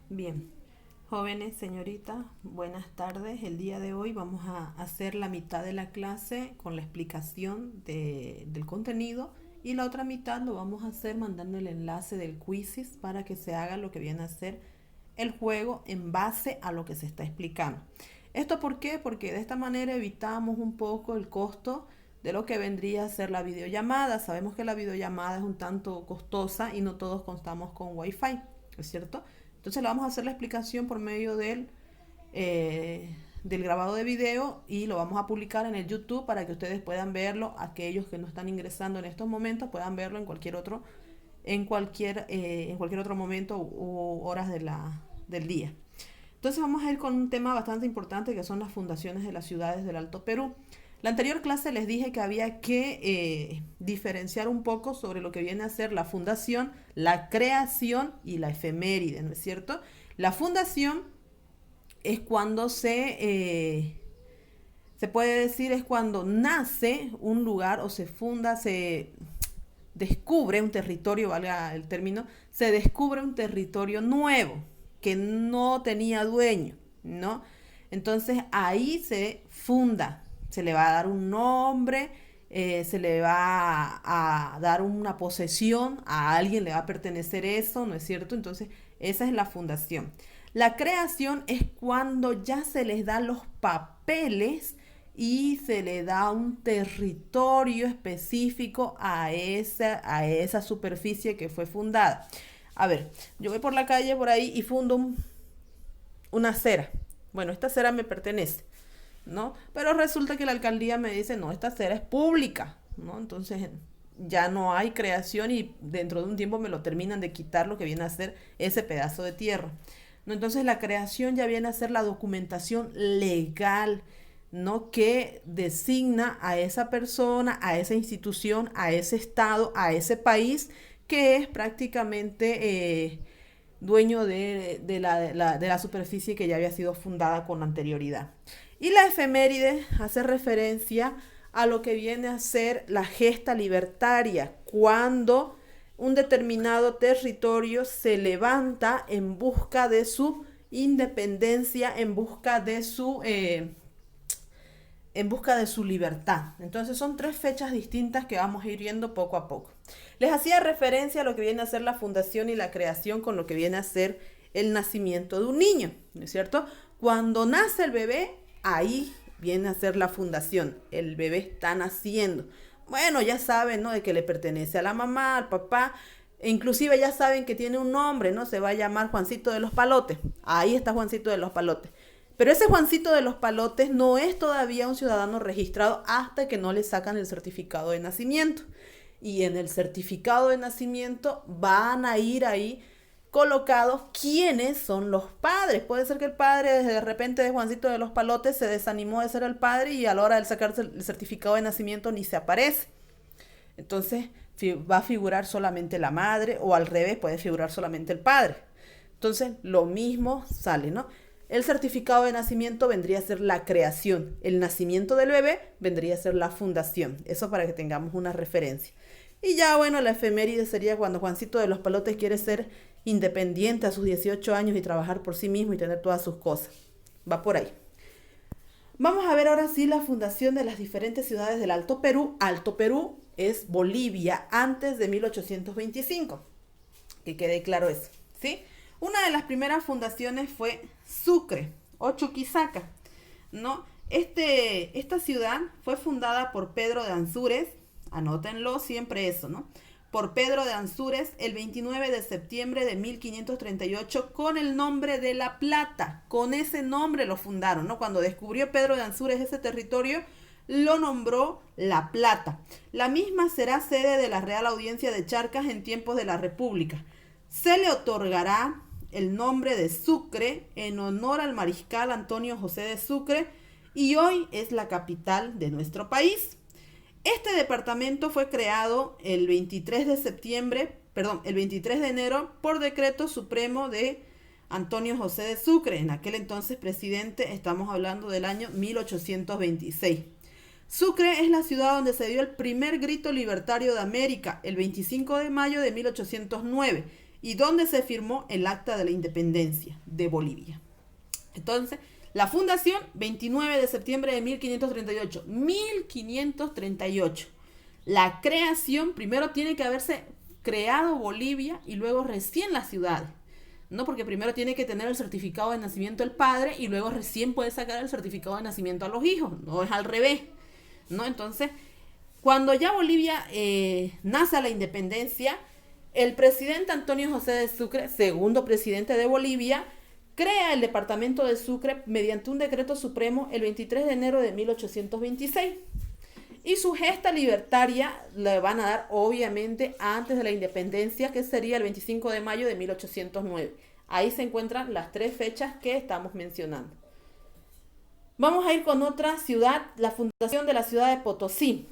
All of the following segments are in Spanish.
Bien, jóvenes, señoritas, buenas tardes. El día de hoy vamos a hacer la mitad de la clase con la explicación del contenido y la otra mitad lo vamos a hacer mandando el enlace del quizzes para que se haga lo que viene a ser el juego en base a lo que se está explicando. ¿Esto por qué? Porque de esta manera evitamos un poco el costo de lo que vendría a ser la videollamada. Sabemos que la videollamada es un tanto costosa y no todos contamos con Wi-Fi, ¿es cierto? Entonces le vamos a hacer la explicación por medio del grabado de video y lo vamos a publicar en el YouTube para que ustedes puedan verlo. Aquellos que no están ingresando en estos momentos puedan verlo en cualquier otro momento u horas del día. Entonces vamos a ir con un tema bastante importante que son las fundaciones de las ciudades del Alto Perú. La anterior clase les dije que había que diferenciar un poco sobre lo que viene a ser la fundación, la creación y la efeméride, ¿no es cierto? La fundación es cuando se puede decir, es cuando nace un lugar o se funda, se descubre un territorio, valga el término, se descubre un territorio nuevo que no tenía dueño, ¿no? Entonces ahí se funda, se le va a dar un nombre, se le va a dar una posesión, a alguien le va a pertenecer eso, ¿no es cierto? Entonces esa es la fundación. La creación es cuando ya se les dan los papeles y se le da un territorio específico a esa superficie que fue fundada. A ver, yo voy por la calle por ahí y fundo una acera. Bueno, esta acera me pertenece, ¿no? Pero resulta que la alcaldía me dice, no, esta acera es pública, ¿no? Entonces ya no hay creación y dentro de un tiempo me lo terminan de quitar lo que viene a ser ese pedazo de tierra, ¿no? Entonces la creación ya viene a ser la documentación legal, ¿no? Que designa a esa persona, a esa institución, a ese estado, a ese país que es prácticamente dueño de la superficie que ya había sido fundada con anterioridad. Y la efeméride hace referencia a lo que viene a ser la gesta libertaria, cuando un determinado territorio se levanta en busca de su independencia, en busca de su libertad. Entonces son tres fechas distintas que vamos a ir viendo poco a poco. Les hacía referencia a lo que viene a ser la fundación y la creación con lo que viene a ser el nacimiento de un niño, ¿no es cierto? Cuando nace el bebé, ahí viene a ser la fundación. El bebé está naciendo. Bueno, ya saben, ¿no? De que le pertenece a la mamá, al papá. E inclusive ya saben que tiene un nombre, ¿no? Se va a llamar Juancito de los Palotes. Ahí está Juancito de los Palotes. Pero ese Juancito de los Palotes no es todavía un ciudadano registrado hasta que no le sacan el certificado de nacimiento. Y en el certificado de nacimiento van a ir ahí colocados quiénes son los padres. Puede ser que el padre de repente de Juancito de los Palotes se desanimó de ser el padre y a la hora de sacarse el certificado de nacimiento ni se aparece. Entonces va a figurar solamente la madre o al revés puede figurar solamente el padre. Entonces lo mismo sale, ¿no? El certificado de nacimiento vendría a ser la creación. El nacimiento del bebé vendría a ser la fundación. Eso para que tengamos una referencia. Y ya, bueno, la efeméride sería cuando Juancito de los Palotes quiere ser independiente a sus 18 años y trabajar por sí mismo y tener todas sus cosas. Va por ahí. Vamos a ver ahora sí la fundación de las diferentes ciudades del Alto Perú. Alto Perú es Bolivia antes de 1825. Que quede claro eso, ¿sí? Una de las primeras fundaciones fue Sucre o Chuquisaca, ¿no? Esta ciudad fue fundada por Pedro de Ansúrez, anótenlo siempre eso, ¿no? Por Pedro de Ansúrez el 29 de septiembre de 1538 con el nombre de La Plata. Con ese nombre lo fundaron, ¿no? Cuando descubrió Pedro de Ansúrez ese territorio, lo nombró La Plata. La misma será sede de la Real Audiencia de Charcas en tiempos de la República. Se le otorgará el nombre de Sucre en honor al mariscal Antonio José de Sucre y hoy es la capital de nuestro país. Este departamento fue creado el 23 de enero por decreto supremo de Antonio José de Sucre, en aquel entonces presidente, estamos hablando del año 1826. Sucre es la ciudad donde se dio el primer grito libertario de América, el 25 de mayo de 1809. y donde se firmó el Acta de la Independencia de Bolivia. Entonces, la fundación, 29 de septiembre de 1538. 1538. La creación, primero tiene que haberse creado Bolivia y luego recién las ciudades. ¿No? Porque primero tiene que tener el certificado de nacimiento el padre y luego recién puede sacar el certificado de nacimiento a los hijos. No es al revés, ¿no? Entonces, cuando ya Bolivia nace a la independencia, el presidente Antonio José de Sucre, segundo presidente de Bolivia, crea el departamento de Sucre mediante un decreto supremo el 23 de enero de 1826. Y su gesta libertaria le van a dar obviamente antes de la independencia, que sería el 25 de mayo de 1809. Ahí se encuentran las tres fechas que estamos mencionando. Vamos a ir con otra ciudad, la fundación de la ciudad de Potosí.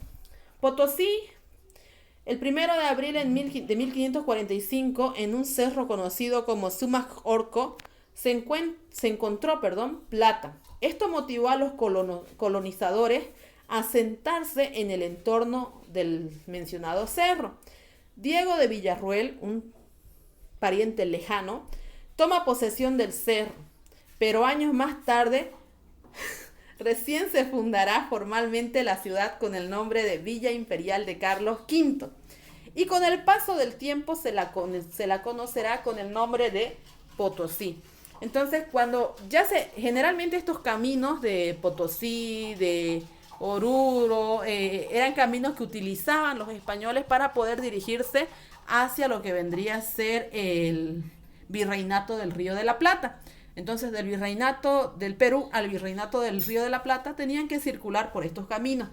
Potosí, el 1 de abril de 1545, en un cerro conocido como Sumac Orco, se encontró plata. Esto motivó a los colonizadores a sentarse en el entorno del mencionado cerro. Diego de Villarruel, un pariente lejano, toma posesión del cerro, pero años más tarde recién se fundará formalmente la ciudad con el nombre de Villa Imperial de Carlos V. Y con el paso del tiempo se la conocerá con el nombre de Potosí. Entonces, generalmente estos caminos de Potosí, de Oruro, eran caminos que utilizaban los españoles para poder dirigirse hacia lo que vendría a ser el virreinato del Río de la Plata. Entonces, del virreinato del Perú al virreinato del Río de la Plata tenían que circular por estos caminos.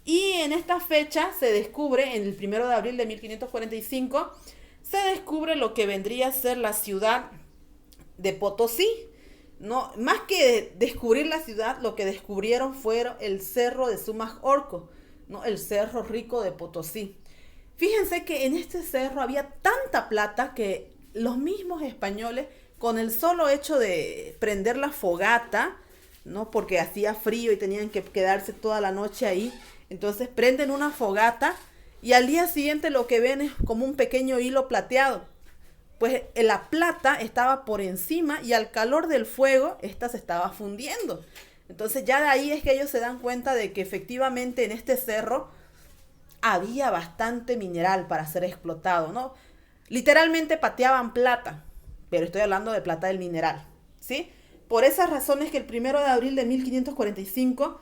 Y en esta fecha se descubre, en el 1 de abril de 1545, se descubre lo que vendría a ser la ciudad de Potosí. No, más que descubrir la ciudad, lo que descubrieron fueron el cerro de Sumac Orco, ¿no? El cerro rico de Potosí. Fíjense que en este cerro había tanta plata que los mismos españoles, con el solo hecho de prender la fogata, ¿no? Porque hacía frío y tenían que quedarse toda la noche ahí, entonces prenden una fogata y al día siguiente lo que ven es como un pequeño hilo plateado. Pues la plata estaba por encima y al calor del fuego, esta se estaba fundiendo. Entonces ya de ahí es que ellos se dan cuenta de que efectivamente en este cerro había bastante mineral para ser explotado, ¿no? Literalmente pateaban plata, pero estoy hablando de plata del mineral, ¿sí? Por esas razones que el 1 de abril de 1545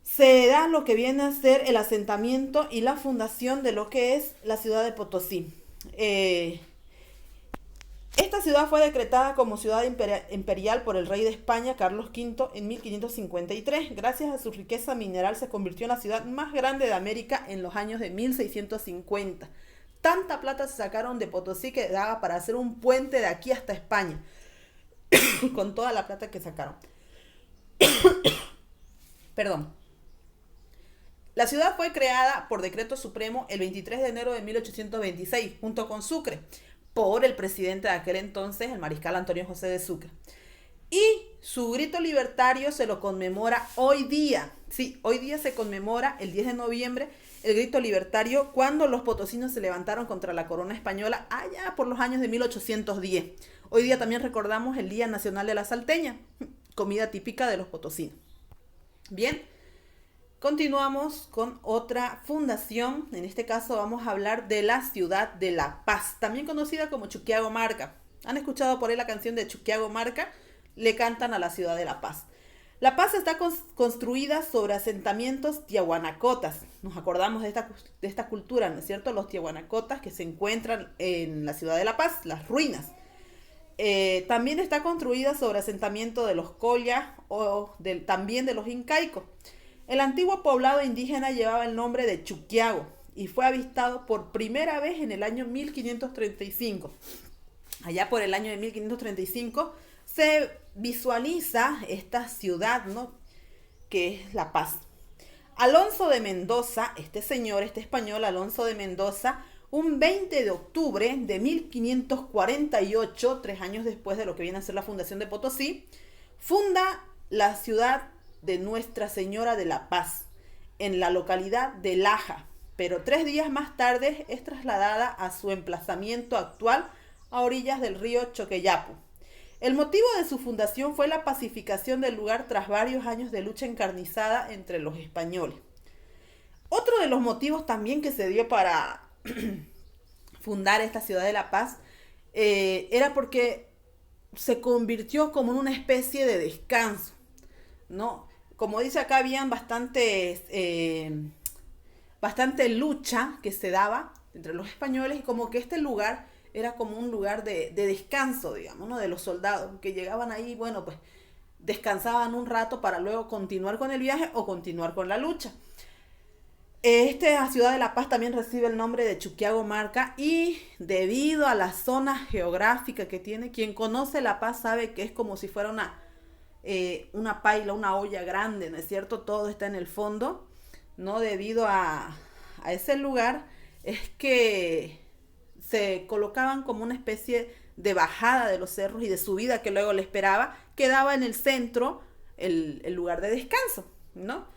se da lo que viene a ser el asentamiento y la fundación de lo que es la ciudad de Potosí. Esta ciudad fue decretada como ciudad imperial por el rey de España, Carlos V, en 1553. Gracias a su riqueza mineral se convirtió en la ciudad más grande de América en los años de 1650. Tanta plata se sacaron de Potosí que daba para hacer un puente de aquí hasta España, con toda la plata que sacaron. Perdón. La ciudad fue creada por decreto supremo el 23 de enero de 1826, junto con Sucre, por el presidente de aquel entonces, el mariscal Antonio José de Sucre. Y su grito libertario se lo conmemora hoy día. Sí, hoy día se conmemora el 10 de noviembre el grito libertario cuando los potosinos se levantaron contra la corona española allá por los años de 1810. Hoy día también recordamos el Día Nacional de la Salteña, comida típica de los potosinos. Bien, continuamos con otra fundación. En este caso vamos a hablar de la ciudad de La Paz, también conocida como Chuquiago Marca. ¿Han escuchado por ahí la canción de Chuquiago Marca? Le cantan a la ciudad de La Paz. La Paz está construida sobre asentamientos tiahuanacotas. Nos acordamos de esta cultura, ¿no es cierto? Los tiahuanacotas que se encuentran en la ciudad de La Paz, las ruinas. También está construida sobre asentamiento de los Colla o también de los incaicos. El antiguo poblado indígena llevaba el nombre de Chuquiago y fue avistado por primera vez en el año 1535. Allá por el año de 1535 se visualiza esta ciudad, ¿no?, que es La Paz. Alonso de Mendoza, este español Alonso de Mendoza, un 20 de octubre de 1548, 3 años después de lo que viene a ser la fundación de Potosí, funda la ciudad de Nuestra Señora de La Paz, en la localidad de Laja, pero 3 días más tarde es trasladada a su emplazamiento actual, a orillas del río Choqueyapu. El motivo de su fundación fue la pacificación del lugar tras varios años de lucha encarnizada entre los españoles. Otro de los motivos también que se dio para fundar esta ciudad de La Paz era porque se convirtió como en una especie de descanso, ¿no? Como dice acá, habían bastante lucha que se daba entre los españoles y como que este lugar era como un lugar de descanso, digamos, ¿no? De los soldados que llegaban ahí, bueno, pues descansaban un rato para luego continuar con el viaje o continuar con la lucha. Esta ciudad de La Paz también recibe el nombre de Chuquiago-Marca y debido a la zona geográfica que tiene, quien conoce La Paz sabe que es como si fuera una paila, una olla grande, ¿no es cierto? Todo está en el fondo, ¿no? Debido a ese lugar es que se colocaban como una especie de bajada de los cerros y de subida que luego le esperaba, quedaba en el centro el lugar de descanso, ¿no?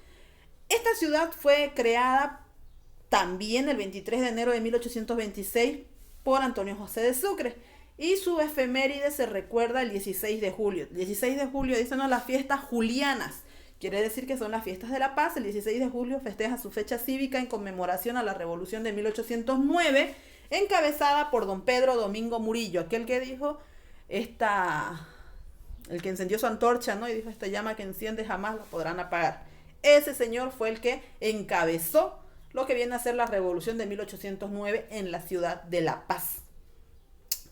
Esta ciudad fue creada también el 23 de enero de 1826 por Antonio José de Sucre y su efeméride se recuerda el 16 de julio. El 16 de julio dicen las fiestas julianas, quiere decir que son las fiestas de La Paz. El 16 de julio festeja su fecha cívica en conmemoración a la Revolución de 1809, encabezada por don Pedro Domingo Murillo, aquel que dijo el que encendió su antorcha, ¿no? Y dijo, esta llama que enciende jamás la podrán apagar. Ese señor fue el que encabezó lo que viene a ser la Revolución de 1809 en la ciudad de La Paz.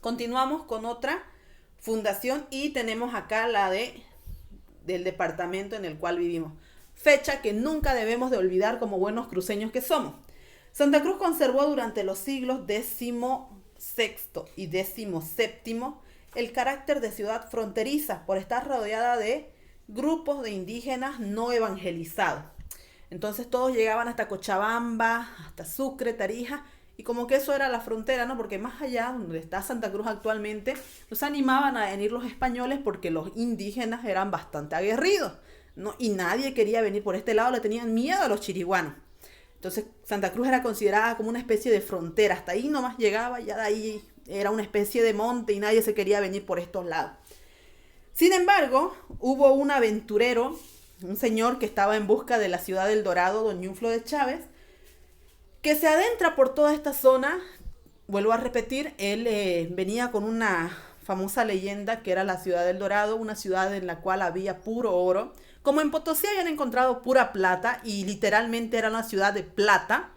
Continuamos con otra fundación y tenemos acá la del departamento en el cual vivimos. Fecha que nunca debemos de olvidar como buenos cruceños que somos. Santa Cruz conservó durante los siglos XVI y XVII el carácter de ciudad fronteriza por estar rodeada de grupos de indígenas no evangelizados. Entonces todos llegaban hasta Cochabamba, hasta Sucre, Tarija, y como que eso era la frontera, ¿no? Porque más allá, donde está Santa Cruz actualmente, los animaban a venir los españoles porque los indígenas eran bastante aguerridos, ¿no? Y nadie quería venir por este lado, le tenían miedo a los chiriguanos. Entonces Santa Cruz era considerada como una especie de frontera, hasta ahí nomás llegaba, ya de ahí era una especie de monte y nadie se quería venir por estos lados. Sin embargo, hubo un aventurero, un señor que estaba en busca de la ciudad del Dorado, don Ñuflo de Chávez, que se adentra por toda esta zona. Vuelvo a repetir, él venía con una famosa leyenda que era la ciudad del Dorado, una ciudad en la cual había puro oro. Como en Potosí habían encontrado pura plata y literalmente era una ciudad de plata,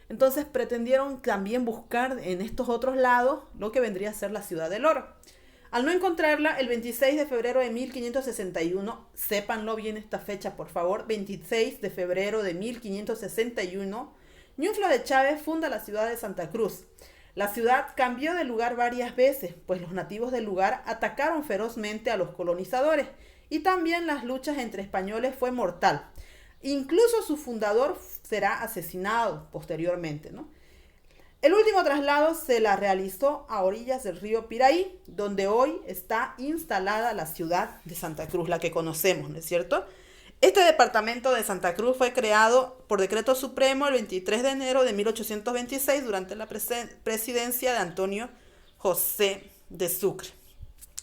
entonces pretendieron también buscar en estos otros lados lo que vendría a ser la ciudad del oro. Al no encontrarla, el 26 de febrero de 1561, sépanlo bien esta fecha por favor, 26 de febrero de 1561, Ñuflo de Chávez funda la ciudad de Santa Cruz. La ciudad cambió de lugar varias veces, pues los nativos del lugar atacaron ferozmente a los colonizadores y también las luchas entre españoles fue mortal. Incluso su fundador será asesinado posteriormente, ¿no? El último traslado se la realizó a orillas del río Piraí, donde hoy está instalada la ciudad de Santa Cruz, la que conocemos, ¿no es cierto? Este departamento de Santa Cruz fue creado por decreto supremo el 23 de enero de 1826 durante la presidencia de Antonio José de Sucre.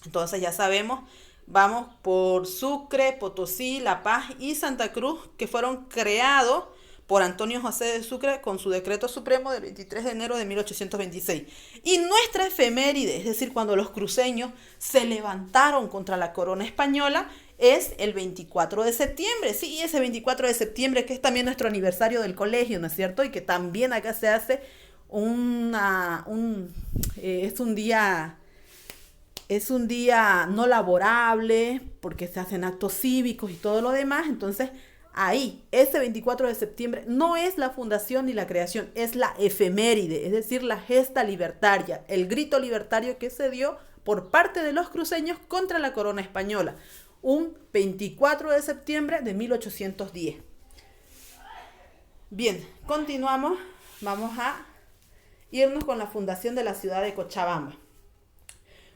Entonces ya sabemos, vamos por Sucre, Potosí, La Paz y Santa Cruz, que fueron creados por Antonio José de Sucre con su decreto supremo del 23 de enero de 1826. Y nuestra efeméride, es decir, cuando los cruceños se levantaron contra la corona española, es el 24 de septiembre. Sí, ese 24 de septiembre que es también nuestro aniversario del colegio, ¿no es cierto? Y que también acá se hace es un día no laborable porque se hacen actos cívicos y todo lo demás. Entonces, ahí, ese 24 de septiembre no es la fundación ni la creación, es la efeméride, es decir, la gesta libertaria, el grito libertario que se dio por parte de los cruceños contra la corona española, un 24 de septiembre de 1810. Bien, continuamos, vamos a irnos con la fundación de la ciudad de Cochabamba.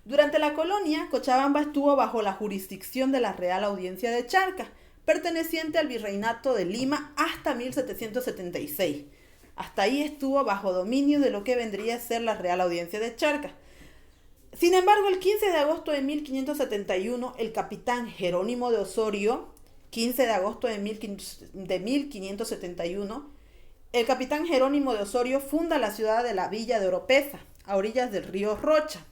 Durante la colonia, Cochabamba estuvo bajo la jurisdicción de la Real Audiencia de Charcas, perteneciente al Virreinato de Lima hasta 1776. Hasta ahí estuvo bajo dominio de lo que vendría a ser la Real Audiencia de Charcas. Sin embargo, el 15 de agosto de 1571, el capitán Jerónimo de Osorio, 15 de agosto de 1571, el capitán Jerónimo de Osorio funda la ciudad de la Villa de Oropesa, a orillas del río Rocha.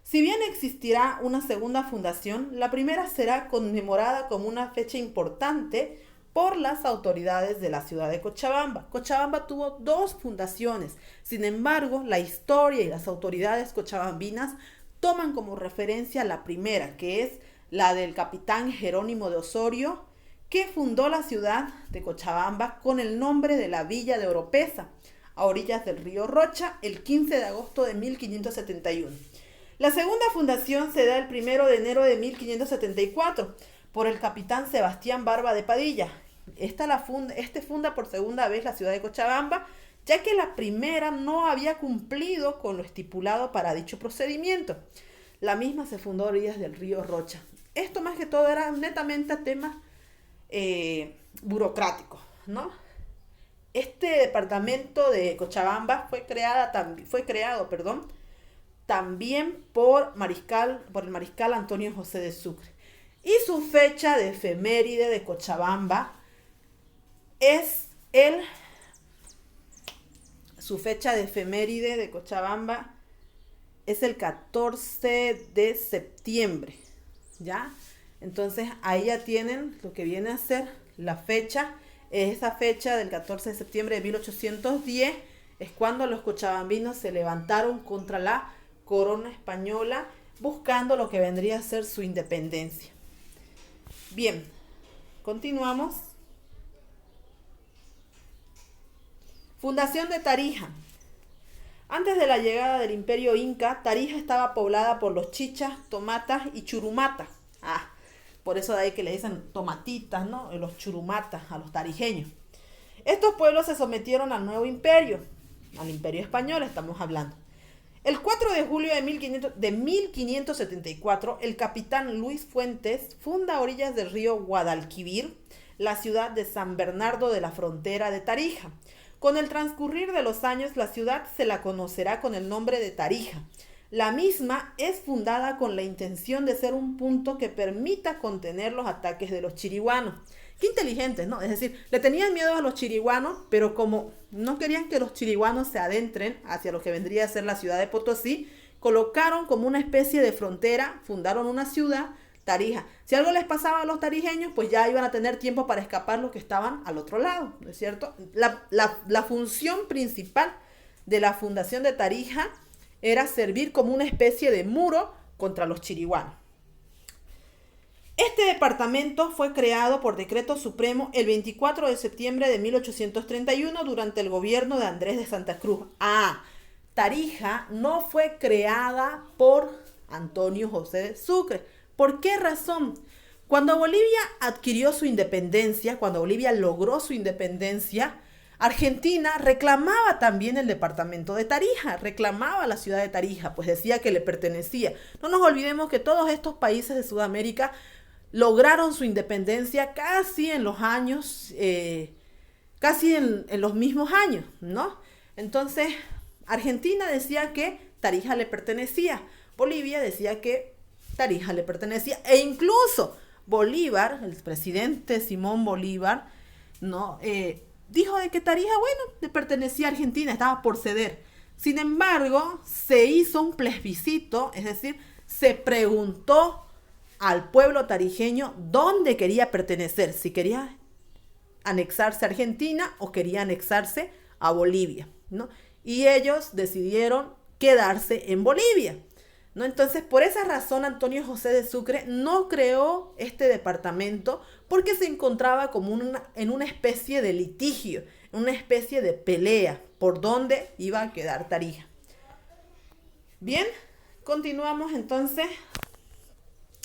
Si bien existirá una segunda fundación, la primera será conmemorada como una fecha importante por las autoridades de la ciudad de Cochabamba. Cochabamba tuvo dos fundaciones. Sin embargo, la historia y las autoridades cochabambinas toman como referencia la primera, que es la del capitán Jerónimo de Osorio, que fundó la ciudad de Cochabamba con el nombre de la Villa de Oropesa, a orillas del río Rocha, el 15 de agosto de 1571. La segunda fundación se da el 1 de enero de 1574 por el capitán Sebastián Barba de Padilla. Este funda por segunda vez la ciudad de Cochabamba, ya que la primera no había cumplido con lo estipulado para dicho procedimiento. La misma se fundó a orillas del río Rocha. Esto más que todo era netamente temas burocráticos, ¿no? Este departamento de Cochabamba fue creado también por el mariscal Antonio José de Sucre. Y su fecha de efeméride de Cochabamba es el 14 de septiembre, ¿ya? Entonces ahí ya tienen lo que viene a ser la fecha. Esa fecha del 14 de septiembre de 1810 es cuando los cochabambinos se levantaron contra la corona española, buscando lo que vendría a ser su independencia. Bien, continuamos. Fundación de Tarija. Antes de la llegada del Imperio Inca, Tarija estaba poblada por los chichas, tomatas y churumatas. Por eso de ahí que le dicen tomatitas, ¿no? Los churumatas, a los tarijeños. Estos pueblos se sometieron al nuevo imperio, al Imperio Español estamos hablando. El 4 de julio de 1574, el capitán Luis Fuentes funda a orillas del río Guadalquivir la ciudad de San Bernardo de la Frontera de Tarija. Con el transcurrir de los años, la ciudad se la conocerá con el nombre de Tarija. La misma es fundada con la intención de ser un punto que permita contener los ataques de los chiriguanos. Qué inteligentes, ¿no? Es decir, le tenían miedo a los chiriguanos, pero como no querían que los chiriguanos se adentren hacia lo que vendría a ser la ciudad de Potosí, colocaron como una especie de frontera, fundaron una ciudad, Tarija. Si algo les pasaba a los tarijeños, pues ya iban a tener tiempo para escapar los que estaban al otro lado, ¿no es cierto? La función principal de la fundación de Tarija era servir como una especie de muro contra los chiriguanos. Este departamento fue creado por decreto supremo el 24 de septiembre de 1831 durante el gobierno de Andrés de Santa Cruz. Tarija no fue creada por Antonio José de Sucre. ¿Por qué razón? Cuando Bolivia adquirió su independencia, cuando Bolivia logró su independencia, Argentina reclamaba también el departamento de Tarija, reclamaba la ciudad de Tarija, pues decía que le pertenecía. No nos olvidemos que todos estos países de Sudamérica lograron su independencia casi en los años, casi en los mismos años, ¿no? Entonces, Argentina decía que Tarija le pertenecía, Bolivia decía que Tarija le pertenecía, e incluso Bolívar, el presidente Simón Bolívar, ¿no? Dijo de que Tarija, bueno, le pertenecía a Argentina, estaba por ceder. Sin embargo, se hizo un plebiscito, es decir, se preguntó al pueblo tarijeño dónde quería pertenecer, si quería anexarse a Argentina o quería anexarse a Bolivia, ¿no? Y ellos decidieron quedarse en Bolivia, ¿no? Entonces, por esa razón, Antonio José de Sucre no creó este departamento porque se encontraba como en una especie de litigio, una especie de pelea por dónde iba a quedar Tarija. Bien, continuamos entonces.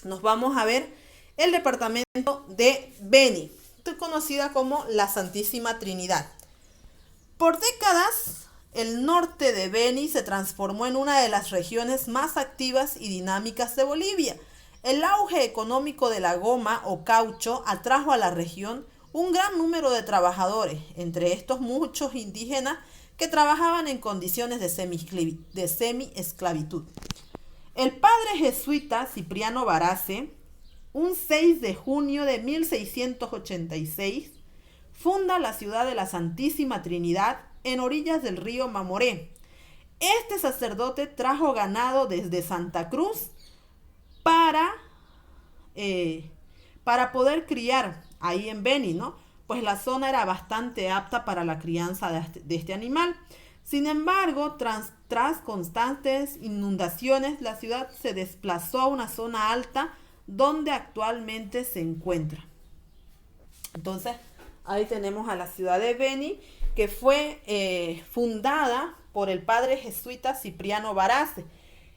Nos vamos a ver el departamento de Beni, conocida como la Santísima Trinidad. Por décadas, el norte de Beni se transformó en una de las regiones más activas y dinámicas de Bolivia. El auge económico de la goma o caucho atrajo a la región un gran número de trabajadores, entre estos muchos indígenas que trabajaban en condiciones de semi-esclavitud. El padre jesuita Cipriano Baracce, un 6 de junio de 1686, funda la ciudad de la Santísima Trinidad en orillas del río Mamoré. Este sacerdote trajo ganado desde Santa Cruz para, para poder criar ahí en Beni, ¿no? Pues la zona era bastante apta para la crianza de este animal. Sin embargo, tras constantes inundaciones, la ciudad se desplazó a una zona alta donde actualmente se encuentra. Entonces, ahí tenemos a la ciudad de Beni, que fue fundada por el padre jesuita Cipriano Baracce.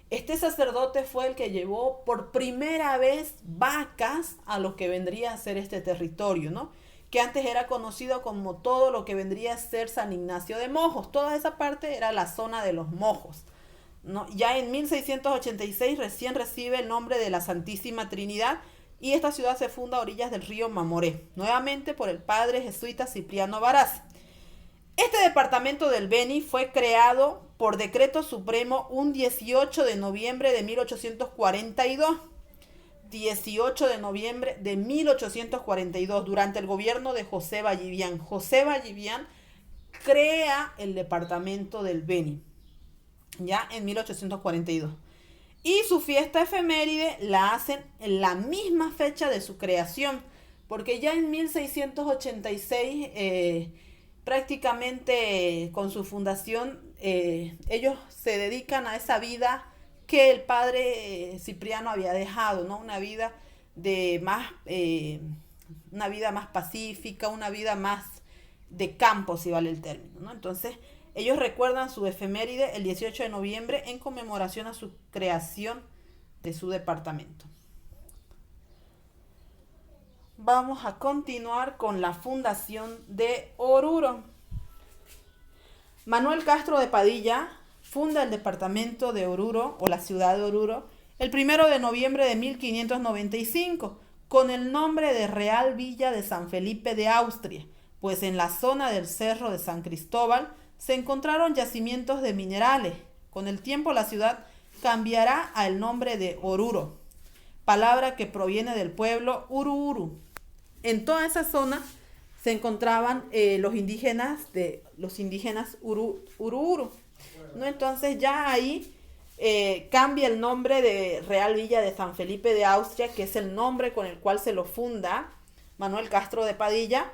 Este sacerdote fue el que llevó por primera vez vacas a lo que vendría a ser este territorio, ¿no? Que antes era conocido como todo lo que vendría a ser San Ignacio de Mojos. Toda esa parte era la zona de los Mojos, ¿no? Ya en 1686 recién recibe el nombre de la Santísima Trinidad y esta ciudad se funda a orillas del río Mamoré, nuevamente por el padre jesuita Cipriano Baracce. Este departamento del Beni fue creado por decreto supremo un 18 de noviembre de 1842. 18 de noviembre de 1842, durante el gobierno de José Vallivian. José Vallivian crea el departamento del Beni, ya en 1842. Y su fiesta efeméride la hacen en la misma fecha de su creación, porque ya en 1686, prácticamente con su fundación, ellos se dedican a esa vida que el padre Cipriano había dejado, ¿no? Una vida una vida más pacífica, una vida más de campo, si vale el término, ¿no? Entonces, ellos recuerdan su efeméride el 18 de noviembre en conmemoración a su creación de su departamento. Vamos a continuar con la fundación de Oruro. Manuel Castro de Padilla funda el departamento de Oruro, o la ciudad de Oruro, el 1 de noviembre de 1595, con el nombre de Real Villa de San Felipe de Austria, pues en la zona del Cerro de San Cristóbal se encontraron yacimientos de minerales. Con el tiempo la ciudad cambiará al nombre de Oruro, palabra que proviene del pueblo Ururu. En toda esa zona se encontraban los indígenas Ururu, ¿no? Entonces ya ahí cambia el nombre de Real Villa de San Felipe de Austria, que es el nombre con el cual se lo funda Manuel Castro de Padilla,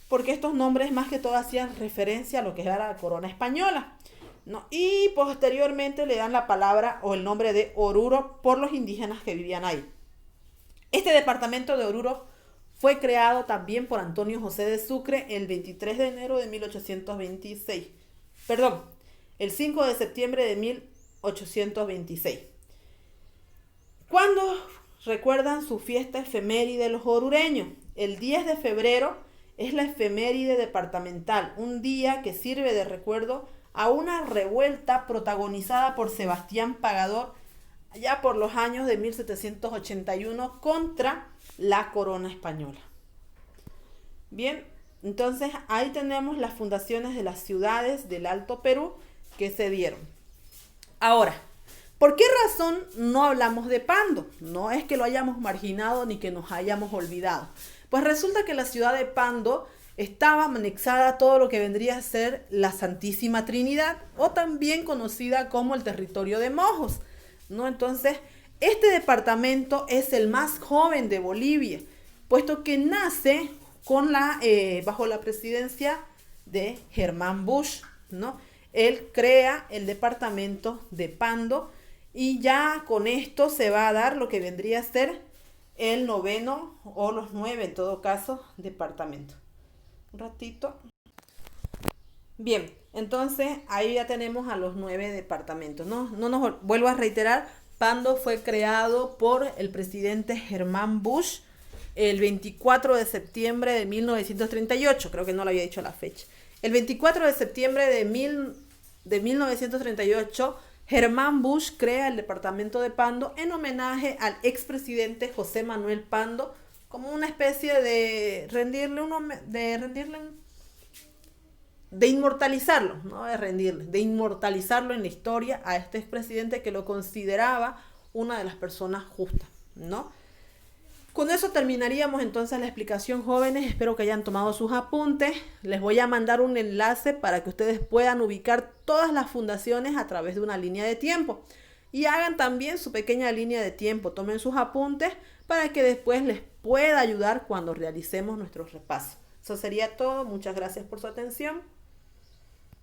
porque estos nombres más que todo hacían referencia a lo que era la corona española, ¿no? Y posteriormente le dan la palabra o el nombre de Oruro por los indígenas que vivían ahí. Este departamento de Oruro fue creado también por Antonio José de Sucre el 23 de enero de 1826. Perdón, el 5 de septiembre de 1826. ¿Cuándo recuerdan su fiesta efeméride los orureños? El 10 de febrero es la efeméride departamental, un día que sirve de recuerdo a una revuelta protagonizada por Sebastián Pagador allá por los años de 1781 contra la corona española. Bien, entonces ahí tenemos las fundaciones de las ciudades del Alto Perú que se dieron. Ahora, ¿por qué razón no hablamos de Pando? No es que lo hayamos marginado ni que nos hayamos olvidado. Pues resulta que la ciudad de Pando estaba anexada a todo lo que vendría a ser la Santísima Trinidad, o también conocida como el territorio de Mojos, ¿no? Entonces, este departamento es el más joven de Bolivia, puesto que nace bajo la presidencia de Germán Busch, ¿no? Él crea el departamento de Pando y ya con esto se va a dar lo que vendría a ser el 9º o los 9 en todo caso departamento. Un ratito. Bien, entonces ahí ya tenemos a los 9 departamentos. No nos vuelvo a reiterar, Pando fue creado por el presidente Germán Busch el 24 de septiembre de 1938, creo que no le había dicho la fecha. El 24 de septiembre de 1938, Germán Busch crea el departamento de Pando en homenaje al expresidente José Manuel Pando, como una especie de inmortalizarlo, ¿no? De inmortalizarlo en la historia a este expresidente que lo consideraba una de las personas justas, ¿no? Con eso terminaríamos entonces la explicación, jóvenes. Espero que hayan tomado sus apuntes. Les voy a mandar un enlace para que ustedes puedan ubicar todas las fundaciones a través de una línea de tiempo. Y hagan también su pequeña línea de tiempo. Tomen sus apuntes para que después les pueda ayudar cuando realicemos nuestros repasos. Eso sería todo. Muchas gracias por su atención.